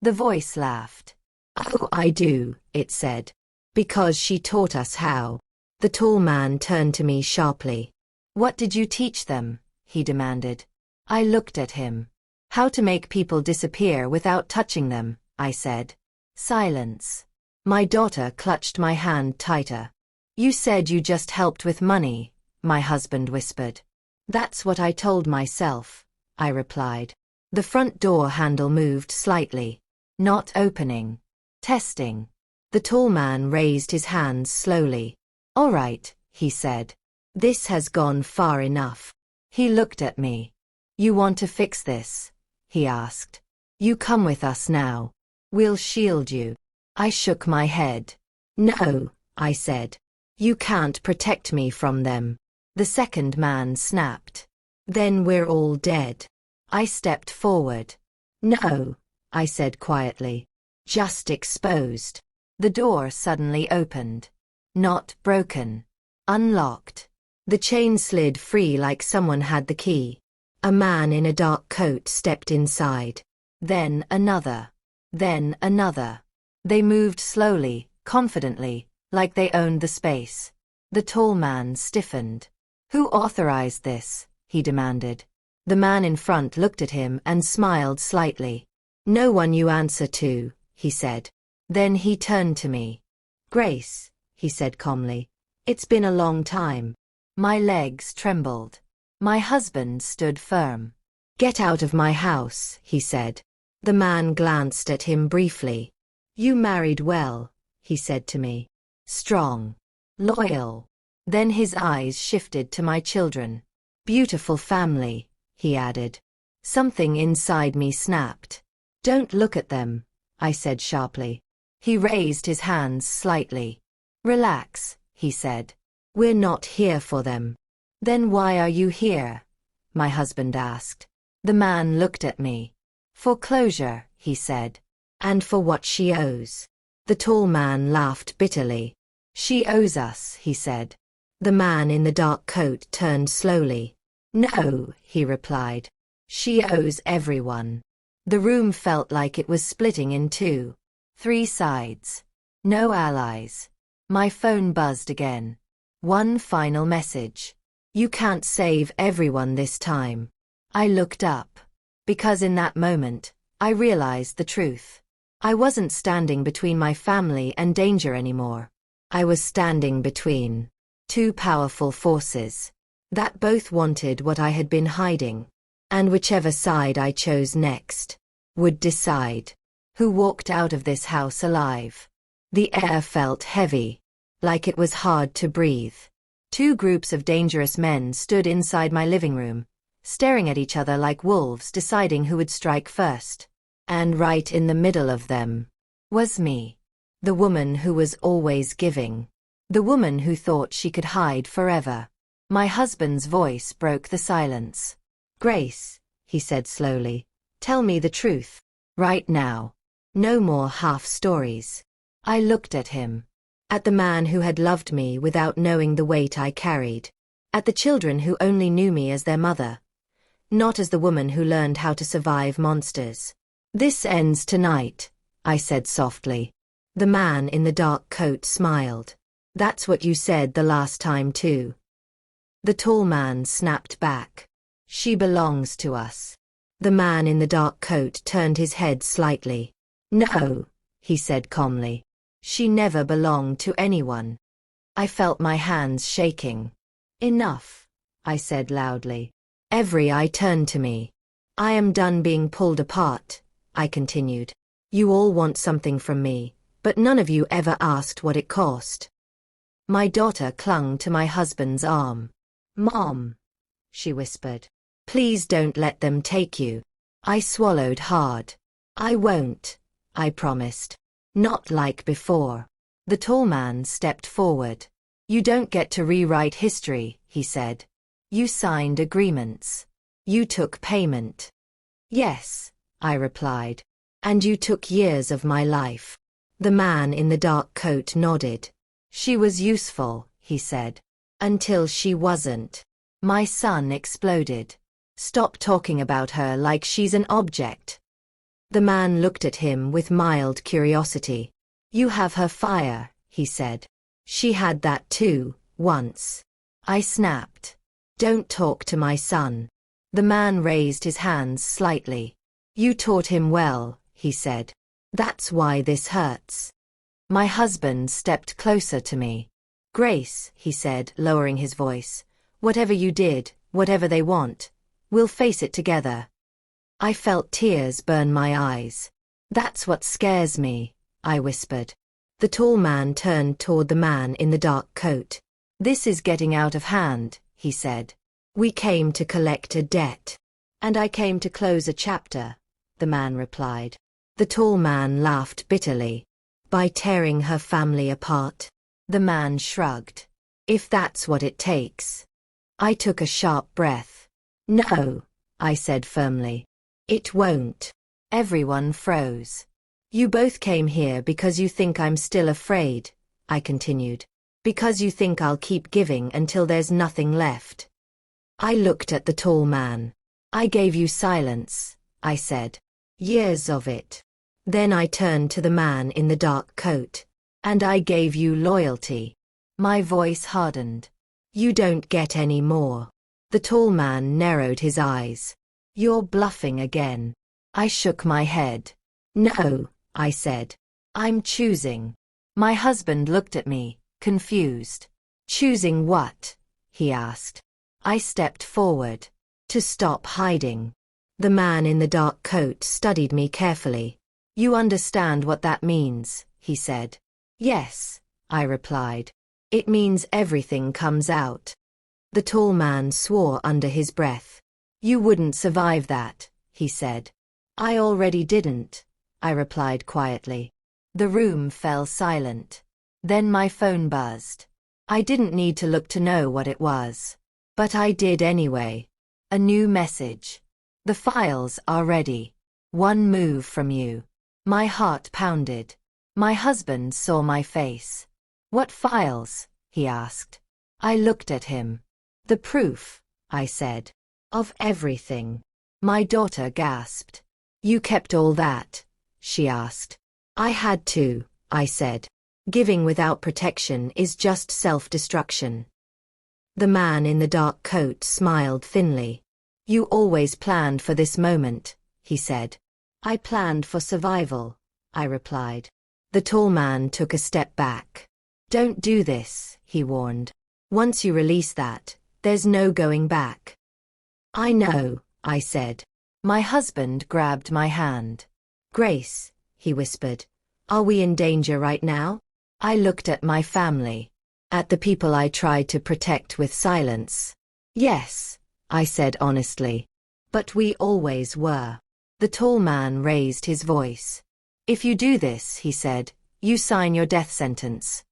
The voice laughed. Oh, I do, it said. Because she taught us how. The tall man turned to me sharply. What did you teach them? He demanded. I looked at him. How to make people disappear without touching them, I said. Silence. My daughter clutched my hand tighter. You said you just helped with money, my husband whispered. That's what I told myself, I replied. The front door handle moved slightly. Not opening. Testing. The tall man raised his hands slowly. All right, he said. This has gone far enough. He looked at me. You want to fix this? He asked. You come with us now. We'll shield you. I shook my head. No, I said. You can't protect me from them. The second man snapped. Then we're all dead. I stepped forward. No, I said quietly. Just exposed. The door suddenly opened. Not broken. Unlocked. The chain slid free like someone had the key. A man in a dark coat stepped inside. Then another. Then another. They moved slowly, confidently, like they owned the space. The tall man stiffened. Who authorized this? He demanded. The man in front looked at him and smiled slightly. No one you answer to, he said. Then he turned to me. Grace, he said calmly. It's been a long time. My legs trembled. My husband stood firm. Get out of my house, he said. The man glanced at him briefly. You married well, he said to me. Strong. Loyal. Then his eyes shifted to my children. Beautiful family, he added. Something inside me snapped. Don't look at them, I said sharply. He raised his hands slightly. Relax, he said. We're not here for them. Then why are you here? My husband asked. The man looked at me. For closure, he said. And for what she owes. The tall man laughed bitterly. She owes us, he said. The man in the dark coat turned slowly. No, he replied. She owes everyone. The room felt like it was splitting in two. 3 sides. No allies. My phone buzzed again. One final message. You can't save everyone this time. I looked up. Because in that moment, I realized the truth. I wasn't standing between my family and danger anymore. I was standing between 2 powerful forces that both wanted what I had been hiding. And whichever side I chose next would decide who walked out of this house alive. The air felt heavy, like it was hard to breathe. 2 groups of dangerous men stood inside my living room, staring at each other like wolves deciding who would strike first. And right in the middle of them was me. The woman who was always giving. The woman who thought she could hide forever. My husband's voice broke the silence. Grace, he said slowly, tell me the truth. Right now. No more half stories. I looked at him. At the man who had loved me without knowing the weight I carried. At the children who only knew me as their mother, not as the woman who learned how to survive monsters. "This ends tonight," I said softly. The man in the dark coat smiled. "That's what you said the last time too." The tall man snapped back. "She belongs to us." The man in the dark coat turned his head slightly. "No," he said calmly. "She never belonged to anyone." I felt my hands shaking. "Enough," I said loudly. Every eye turned to me. "I am done being pulled apart," I continued. "You all want something from me, but none of you ever asked what it cost." My daughter clung to my husband's arm. "Mom," she whispered, "please don't let them take you." I swallowed hard. "I won't," I promised. "Not like before." The tall man stepped forward. "You don't get to rewrite history," he said. "You signed agreements. You took payment." "Yes," I replied. "And you took years of my life." The man in the dark coat nodded. "She was useful," he said. "Until she wasn't." My son exploded. "Stop talking about her like she's an object." The man looked at him with mild curiosity. "You have her fire," he said. "She had that too, once." I snapped. "Don't talk to my son." The man raised his hands slightly. "You taught him well," he said. "That's why this hurts." My husband stepped closer to me. "Grace," he said, lowering his voice, "whatever you did, whatever they want, we'll face it together." I felt tears burn my eyes. "That's what scares me," I whispered. The tall man turned toward the man in the dark coat. "This is getting out of hand," he said. "We came to collect a debt." "And I came to close a chapter," the man replied. The tall man laughed bitterly. "By tearing her family apart?" The man shrugged. "If that's what it takes." I took a sharp breath. "No," I said firmly. "It won't." Everyone froze. "You both came here because you think I'm still afraid," I continued. "Because you think I'll keep giving until there's nothing left." I looked at the tall man. "I gave you silence," I said. "Years of it." Then I turned to the man in the dark coat. "And I gave you loyalty." My voice hardened. "You don't get any more." The tall man narrowed his eyes. "You're bluffing again." I shook my head. "No," I said. "I'm choosing." My husband looked at me, confused. "Choosing what?" he asked. I stepped forward. "To stop hiding." The man in the dark coat studied me carefully. "You understand what that means," he said. "Yes," I replied. "It means everything comes out." The tall man swore under his breath. "You wouldn't survive that," he said. "I already didn't," I replied quietly. The room fell silent. Then my phone buzzed. I didn't need to look to know what it was. But I did anyway. A new message. "The files are ready. One move from you." My heart pounded. My husband saw my face. "What files?" he asked. I looked at him. "The proof," I said. "Of everything." My daughter gasped. "You kept all that?" she asked. "I had to," I said. "Giving without protection is just self-destruction." The man in the dark coat smiled thinly. "You always planned for this moment," he said. "I planned for survival," I replied. The tall man took a step back. "Don't do this," he warned. "Once you release that, there's no going back." "I know," I said. My husband grabbed my hand. "Grace," he whispered, "are we in danger right now?" I looked at my family. At the people I tried to protect with silence. "Yes," I said honestly. "But we always were." The tall man raised his voice. "If you do this," he said, "you sign your death sentence."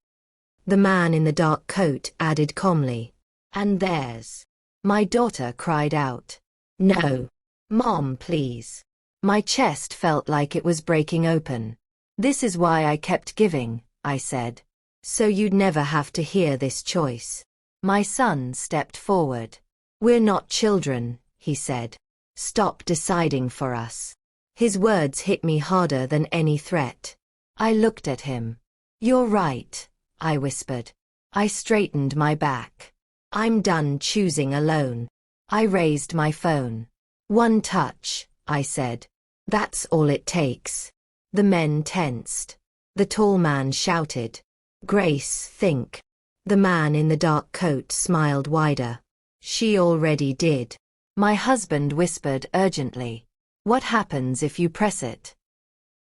The man in the dark coat added calmly. "And theirs." My daughter cried out. "No. Mom, please." My chest felt like it was breaking open. "This is why I kept giving," I said. "So you'd never have to hear this choice." My son stepped forward. "We're not children," he said. "Stop deciding for us." His words hit me harder than any threat. I looked at him. "You're right," I whispered. I straightened my back. "I'm done choosing alone." I raised my phone. "One touch," I said. "That's all it takes." The men tensed. The tall man shouted, "Grace, think." The man in the dark coat smiled wider. "She already did." My husband whispered urgently, "What happens if you press it?"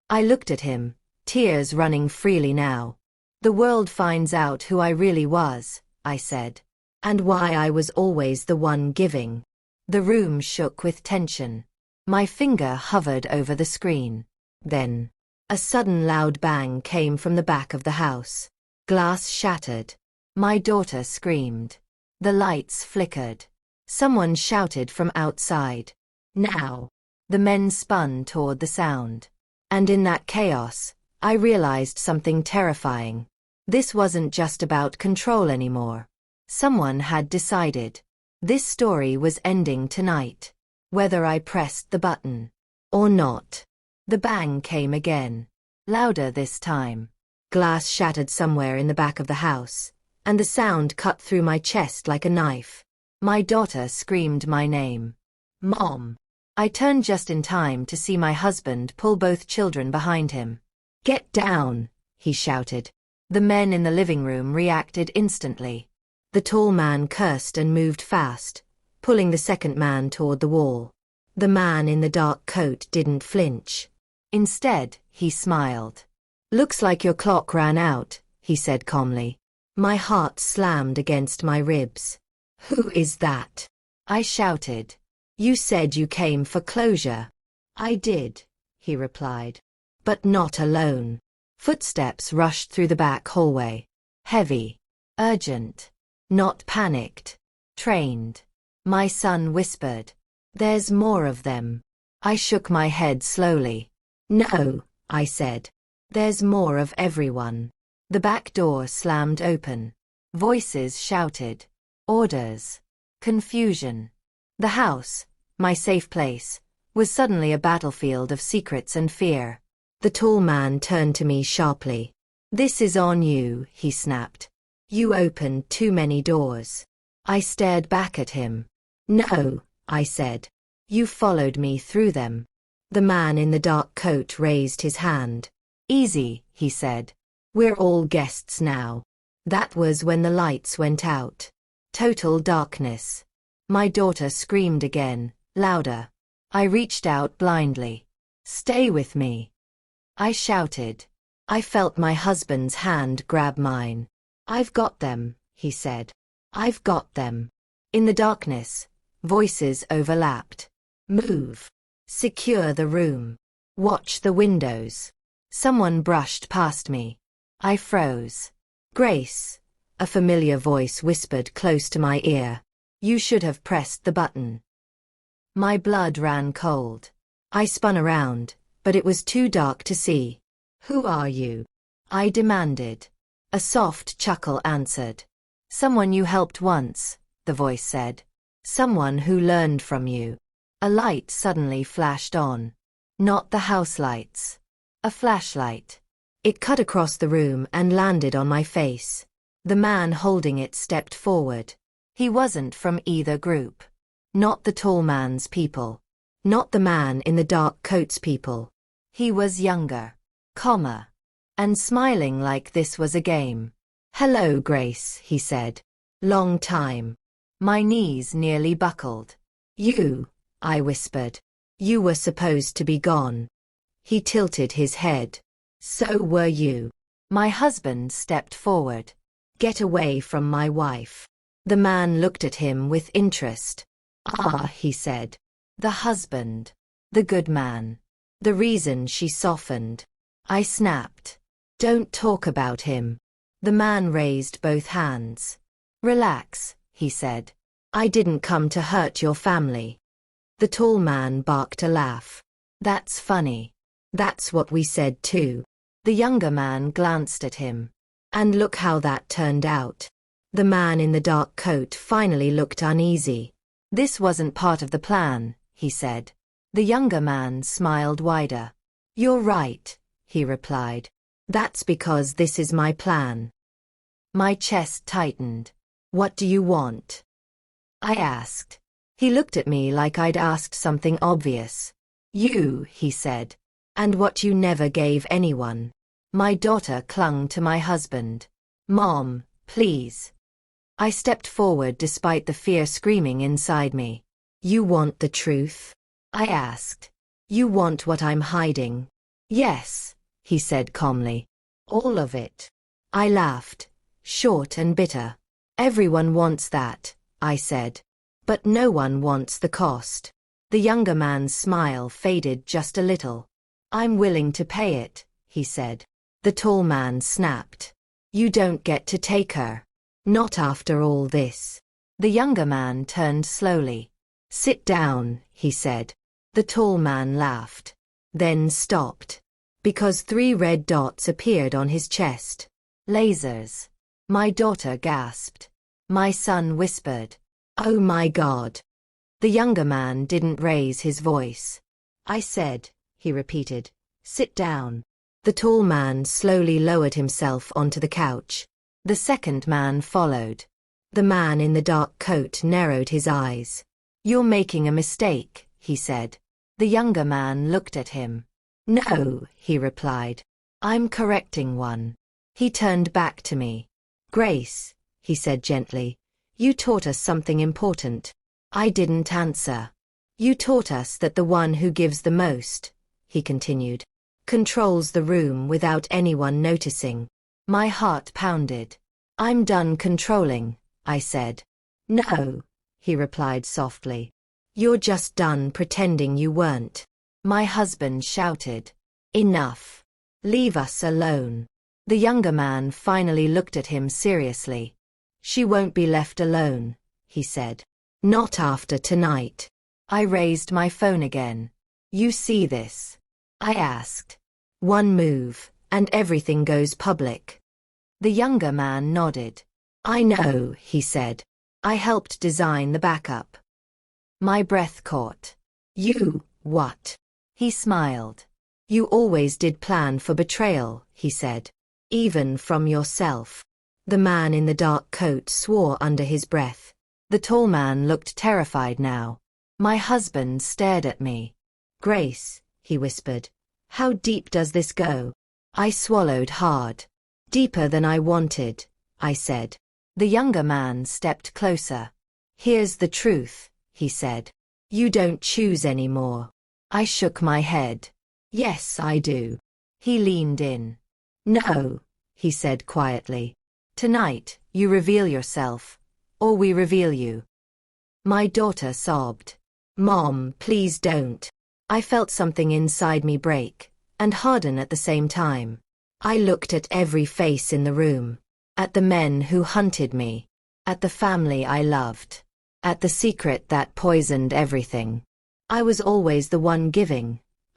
I looked at him, tears running freely now. "The world finds out who I really was," I said. "And why I was always the one giving." The room shook with tension. My finger hovered over the screen. Then, a sudden loud bang came from the back of the house. Glass shattered. My daughter screamed. The lights flickered. Someone shouted from outside, "Now!" The men spun toward the sound. And in that chaos, I realized something terrifying. This wasn't just about control anymore. Someone had decided. This story was ending tonight. Whether I pressed the button or not. The bang came again. Louder this time. Glass shattered somewhere in the back of the house, and the sound cut through my chest like a knife. My daughter screamed my name. "Mom!" I turned just in time to see my husband pull both children behind him. "Get down!" he shouted. The men in the living room reacted instantly. The tall man cursed and moved fast, pulling the second man toward the wall. The man in the dark coat didn't flinch. Instead, he smiled. "Looks like your clock ran out," he said calmly. My heart slammed against my ribs. "Who is that?" I shouted. "You said you came for closure." "I did," he replied. "But not alone." Footsteps rushed through the back hallway. Heavy. Urgent. Not panicked. Trained. My son whispered, "There's more of them." I shook my head slowly. "No," I said. "There's more of everyone." The back door slammed open. Voices shouted. Orders. Confusion. The house, my safe place, was suddenly a battlefield of secrets and fear. The tall man turned to me sharply. "This is on you," he snapped. "You opened too many doors." I stared back at him. "No," I said. "You followed me through them." The man in the dark coat raised his hand. "Easy," he said. "We're all guests now." That was when the lights went out. Total darkness. My daughter screamed again, louder. I reached out blindly. "Stay with me," I shouted. I felt my husband's hand grab mine. "I've got them," he said. "I've got them." In the darkness, voices overlapped. "Move. Secure the room. Watch the windows." Someone brushed past me. I froze. "Grace," a familiar voice whispered close to my ear. "You should have pressed the button." My blood ran cold. I spun around, but it was too dark to see. "Who are you?" I demanded. A soft chuckle answered. "Someone you helped once," the voice said. "Someone who learned from you." A light suddenly flashed on. Not the house lights. A flashlight. It cut across the room and landed on my face. The man holding it stepped forward. He wasn't from either group. Not the tall man's people. Not the man in the dark coat's people. He was younger, calmer, and smiling like this was a game. "Hello, Grace," he said. "Long time." My knees nearly buckled. "You," I whispered. "You were supposed to be gone." He tilted his head. "So were you." My husband stepped forward. "Get away from my wife." The man looked at him with interest. "Ah," he said. "The husband. The good man. The reason she softened." I snapped. "Don't talk about him." The man raised both hands. "Relax," he said. "I didn't come to hurt your family." The tall man barked a laugh. "That's funny. That's what we said too." The younger man glanced at him. "And look how that turned out." The man in the dark coat finally looked uneasy. "This wasn't part of the plan," he said. The younger man smiled wider. "You're right," he replied. "That's because this is my plan." My chest tightened. "What do you want?" I asked. He looked at me like I'd asked something obvious. "You," he said. "And what you never gave anyone." My daughter clung to my husband. "Mom, please." I stepped forward despite the fear screaming inside me. "You want the truth?" I asked. "You want what I'm hiding?" "Yes," he said calmly. "All of it." I laughed, short and bitter. "Everyone wants that," I said. "But no one wants the cost." The younger man's smile faded just a little. "I'm willing to pay it," he said. The tall man snapped. "You don't get to take her. Not after all this." The younger man turned slowly. "Sit down," he said. The tall man laughed, then stopped, because 3 red dots appeared on his chest. "Lasers." My daughter gasped. My son whispered, "Oh my God." The younger man didn't raise his voice. "I said," he repeated, "sit down." The tall man slowly lowered himself onto the couch. The second man followed. The man in the dark coat narrowed his eyes. "You're making a mistake," he said. The younger man looked at him. "No," he replied. "I'm correcting one." He turned back to me. "Grace," he said gently, "you taught us something important." I didn't answer. "You taught us that the one who gives the most," he continued, "controls the room without anyone noticing." My heart pounded. "I'm done controlling," I said. "No," he replied softly. "You're just done pretending you weren't." My husband shouted, "Enough. Leave us alone." The younger man finally looked at him seriously. "She won't be left alone," he said. "Not after tonight." I raised my phone again. "You see this?" I asked. "One move, and everything goes public." The younger man nodded. "I know," he said. "I helped design the backup." My breath caught. "You, what?" He smiled. "You always did plan for betrayal," he said. "Even from yourself." The man in the dark coat swore under his breath. The tall man looked terrified now. My husband stared at me. "Grace," he whispered, "how deep does this go?" I swallowed hard. "Deeper than I wanted," I said. The younger man stepped closer. "Here's the truth," he said. "You don't choose anymore." I shook my head. "Yes, I do." He leaned in. "No," he said quietly. "Tonight, you reveal yourself, or we reveal you." My daughter sobbed. "Mom, please don't." I felt something inside me break and harden at the same time. I looked at every face in the room, at the men who hunted me, at the family I loved, at the secret that poisoned everything. "I was always the one giving,"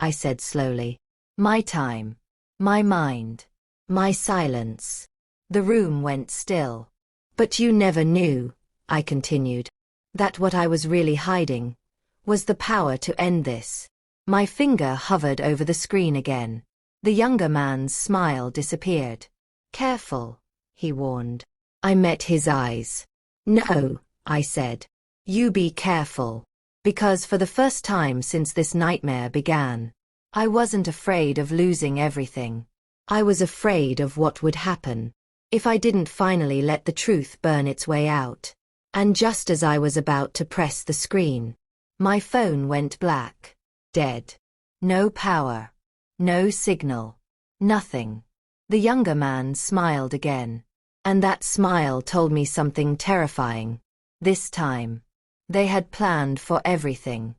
I said slowly. "My time, my mind, my silence." The room went still. "But you never knew," I continued, "that what I was really hiding was the power to end this." My finger hovered over the screen again. The younger man's smile disappeared. "Careful," he warned. I met his eyes. "No," I said. "You be careful." Because for the first time since this nightmare began, I wasn't afraid of losing everything. I was afraid of what would happen if I didn't finally let the truth burn its way out. And just as I was about to press the screen, my phone went black. Dead. No power. No signal. Nothing. The younger man smiled again. And that smile told me something terrifying. This time, they had planned for everything.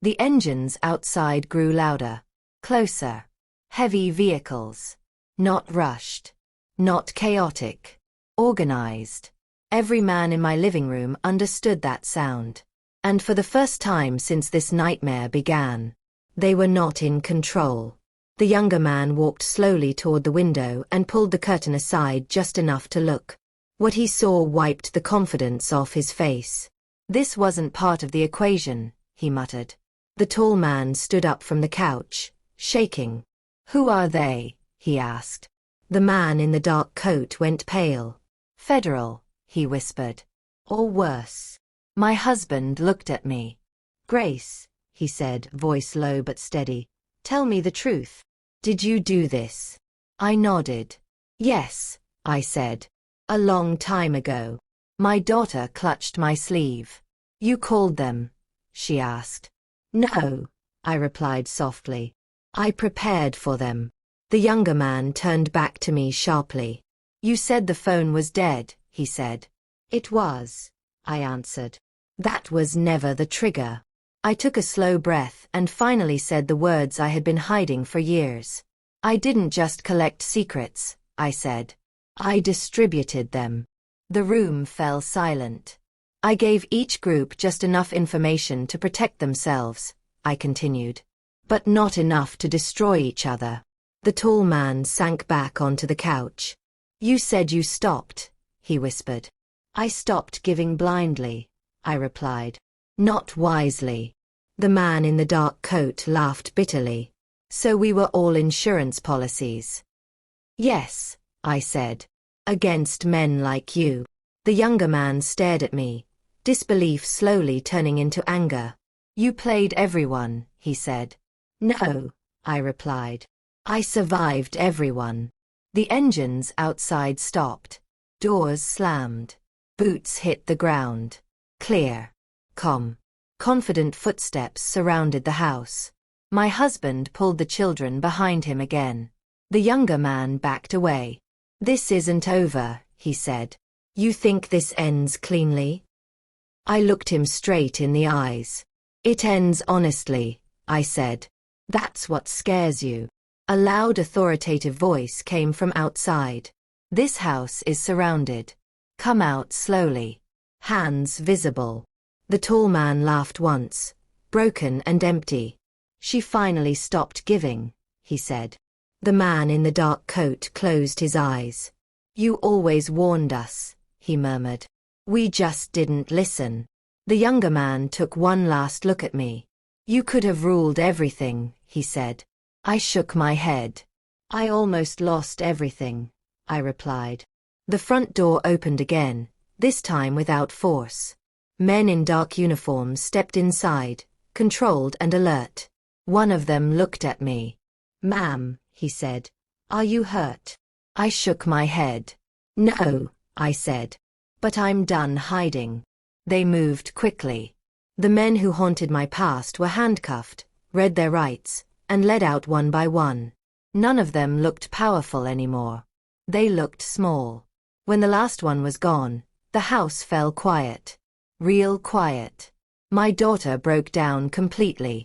The engines outside grew louder, closer. Heavy vehicles. Not rushed. Not chaotic. Organized. Every man in my living room understood that sound. And for the first time since this nightmare began, they were not in control. The younger man walked slowly toward the window and pulled the curtain aside just enough to look. What he saw wiped the confidence off his face. "This wasn't part of the equation," he muttered. The tall man stood up from the couch, shaking. "Who are they?" he asked. The man in the dark coat went pale. "Federal," he whispered. "Or worse." My husband looked at me. "Grace," he said, voice low but steady, "tell me the truth. Did you do this?" I nodded. "Yes," I said. "A long time ago." My daughter clutched my sleeve. "You called them?" she asked. "No," I replied softly. "I prepared for them." The younger man turned back to me sharply. "You said the phone was dead," he said. "It was," I answered. "That was never the trigger." I took a slow breath and finally said the words I had been hiding for years. "I didn't just collect secrets," I said. "I distributed them." The room fell silent. "I gave each group just enough information to protect themselves," I continued. "But not enough to destroy each other." The tall man sank back onto the couch. "You said you stopped," he whispered. "I stopped giving blindly," I replied. "Not wisely." The man in the dark coat laughed bitterly. "So we were all insurance policies." "Yes," I said. "Against men like you." The younger man stared at me, disbelief slowly turning into anger. "You played everyone," he said. "No," I replied. "I survived everyone." The engines outside stopped. Doors slammed. Boots hit the ground. Clear. Calm. Confident footsteps surrounded the house. My husband pulled the children behind him again. The younger man backed away. "This isn't over," he said. "You think this ends cleanly?" I looked him straight in the eyes. "It ends honestly," I said. "That's what scares you." A loud authoritative voice came from outside. "This house is surrounded. Come out slowly. Hands visible." The tall man laughed once, broken and empty. "She finally stopped giving," he said. The man in the dark coat closed his eyes. "You always warned us," he murmured. "We just didn't listen." The younger man took one last look at me. "You could have ruled everything," he said. I shook my head. "I almost lost everything," I replied. The front door opened again, this time without force. Men in dark uniforms stepped inside, controlled and alert. One of them looked at me. "Ma'am," he said, "are you hurt?" I shook my head. "No," I said. "But I'm done hiding." They moved quickly. The men who haunted my past were handcuffed, read their rights, and led out one by one. None of them looked powerful anymore. They looked small. When the last one was gone, the house fell quiet. Real quiet. My daughter broke down completely.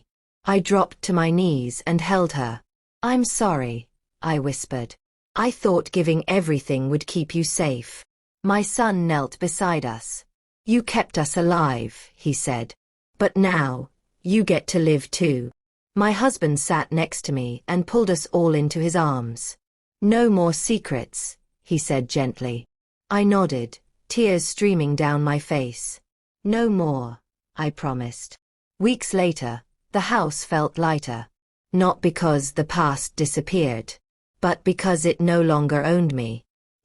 I dropped to my knees and held her. "I'm sorry," I whispered. "I thought giving everything would keep you safe." My son knelt beside us. "You kept us alive," he said. "But now, you get to live too." My husband sat next to me and pulled us all into his arms. "No more secrets," he said gently. I nodded, tears streaming down my face. "No more," I promised. Weeks later, the house felt lighter. Not because the past disappeared, but because it no longer owned me.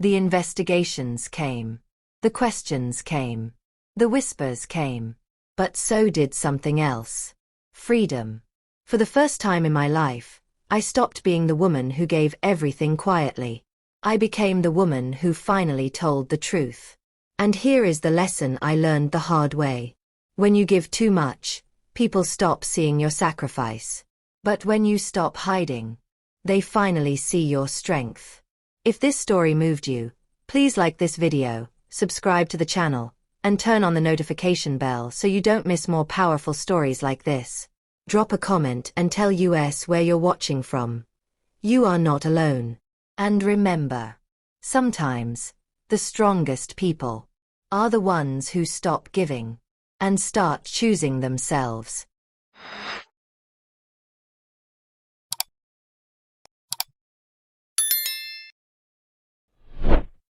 The investigations came. The questions came. The whispers came. But so did something else. Freedom. For the first time in my life, I stopped being the woman who gave everything quietly. I became the woman who finally told the truth. And here is the lesson I learned the hard way. When you give too much, people stop seeing your sacrifice. But when you stop hiding, they finally see your strength. If this story moved you, please like this video, subscribe to the channel, and turn on the notification bell so you don't miss more powerful stories like this. Drop a comment and tell us where you're watching from. You are not alone. And remember, sometimes, the strongest people are the ones who stop giving and start choosing themselves.